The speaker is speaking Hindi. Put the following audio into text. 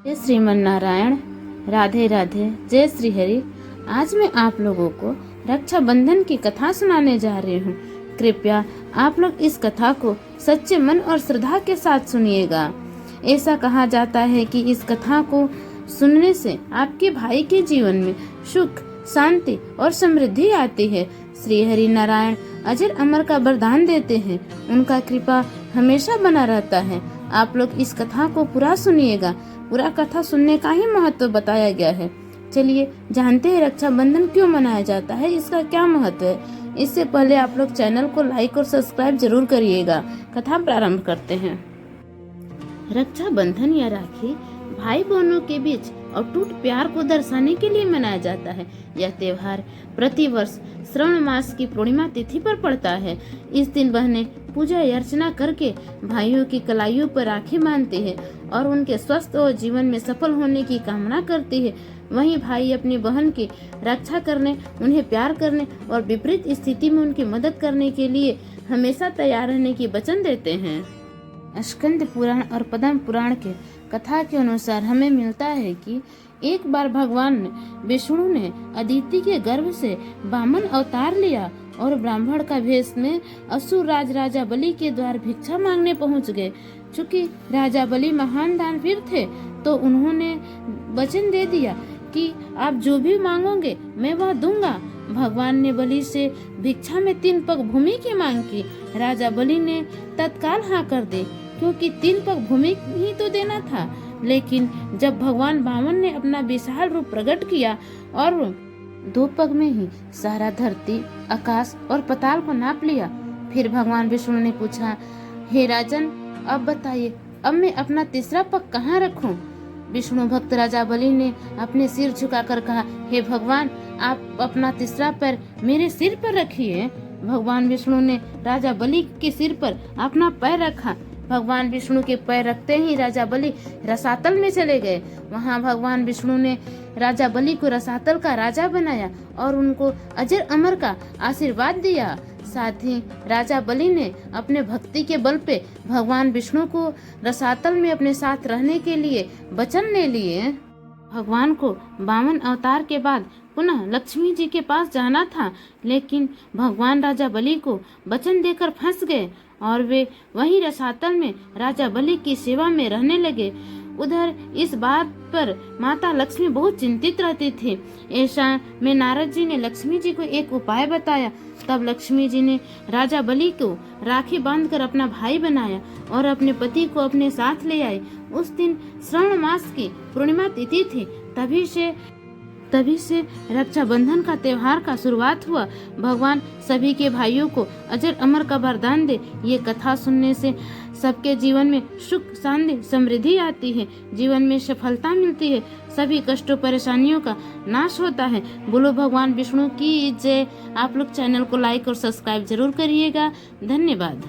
जय श्रीमन नारायण। राधे राधे। जय श्री हरि। आज मैं आप लोगों को रक्षाबंधन की कथा सुनाने जा रही हूँ। कृपया आप लोग इस कथा को सच्चे मन और श्रद्धा के साथ सुनिएगा। ऐसा कहा जाता है कि इस कथा को सुनने से आपके भाई के जीवन में सुख, शांति और समृद्धि आती है। श्री हरि नारायण अजर अमर का वरदान देते हैं, उनका कृपा हमेशा बना रहता है। आप लोग इस कथा को पूरा सुनिएगा। पूरा कथा सुनने का ही महत्व बताया गया है। चलिए जानते हैं रक्षाबंधन क्यों मनाया जाता है, इसका क्या महत्व है। इससे पहले आप लोग चैनल को लाइक और सब्सक्राइब जरूर करिएगा। कथा प्रारंभ करते हैं। रक्षाबंधन या राखी भाई बहनों के बीच अटूट प्यार को दर्शाने के लिए मनाया जाता है। यह त्योहार प्रतिवर्ष श्रावण मास की पूर्णिमा तिथि पर पड़ता है। इस दिन बहनें पूजा अर्चना करके भाइयों की कलाइयों पर राखी बांधती है और उनके स्वस्थ और जीवन में सफल होने की कामना करती है। वहीं भाई अपनी बहन की रक्षा करने, उन्हें प्यार करने और विपरीत स्थिति में उनकी मदद करने के लिए हमेशा तैयार रहने की वचन देते हैं। स्कंद पुराण और पद्म पुराण के कथा के अनुसार हमें मिलता है कि एक बार भगवान विष्णु ने अदिति के गर्भ से वामन अवतार लिया और ब्राह्मण का भेष में असुर राजा बलि के द्वार भिक्षा मांगने पहुंच गए। चूंकि राजा बलि महान दानवीर थे तो उन्होंने वचन दे दिया कि आप जो भी मांगोगे मैं वह दूंगा। भगवान ने बलि से भिक्षा में 3 पग भूमि की मांग की। राजा बलि ने तत्काल हाँ कर दी, क्योंकि 3 पग भूमि ही तो देना था। लेकिन जब भगवान वामन ने अपना विशाल रूप प्रकट किया और 2 पग में ही सारा धरती, आकाश और पाताल को नाप लिया। फिर भगवान विष्णु ने पूछा, हे राजन, अब बताइए, अब मैं अपना तीसरा पग कहाँ रखूं? विष्णु भक्त राजा बलि ने अपने सिर झुकाकर कहा, हे भगवान, आप अपना तीसरा पैर मेरे सिर पर रखिए। भगवान विष्णु ने राजा बलि के सिर पर अपना पैर रखा। भगवान विष्णु के पैर रखते ही राजा बलि रसातल में चले गए। वहां भगवान विष्णु ने राजा बलि को रसातल का राजा बनाया और उनको अजर अमर का आशीर्वाद दिया। साथ ही राजा बलि ने अपने भक्ति के बल पे भगवान विष्णु को रसातल में अपने साथ रहने के लिए वचन ले लिए। भगवान को वामन अवतार के बाद पुनः लक्ष्मी जी के पास जाना था, लेकिन भगवान राजा बलि को वचन देकर फंस गए और वे वहीं रसातल में राजा बलि की सेवा में रहने लगे। उधर इस बात पर माता लक्ष्मी बहुत चिंतित रहती थी। ऐसा में नारद जी ने लक्ष्मी जी को एक उपाय बताया। तब लक्ष्मी जी ने राजा बलि को राखी बांधकर अपना भाई बनाया और अपने पति को अपने साथ ले आए। उस दिन श्रावण मास की पूर्णिमा तिथि थी। तभी से रक्षाबंधन का त्योहार का शुरुआत हुआ। भगवान सभी के भाइयों को अजर अमर का वरदान दे। ये कथा सुनने से सबके जीवन में सुख, शांति, समृद्धि आती है, जीवन में सफलता मिलती है, सभी कष्टों परेशानियों का नाश होता है। बोलो भगवान विष्णु की जय। आप लोग चैनल को लाइक और सब्सक्राइब जरूर करिएगा। धन्यवाद।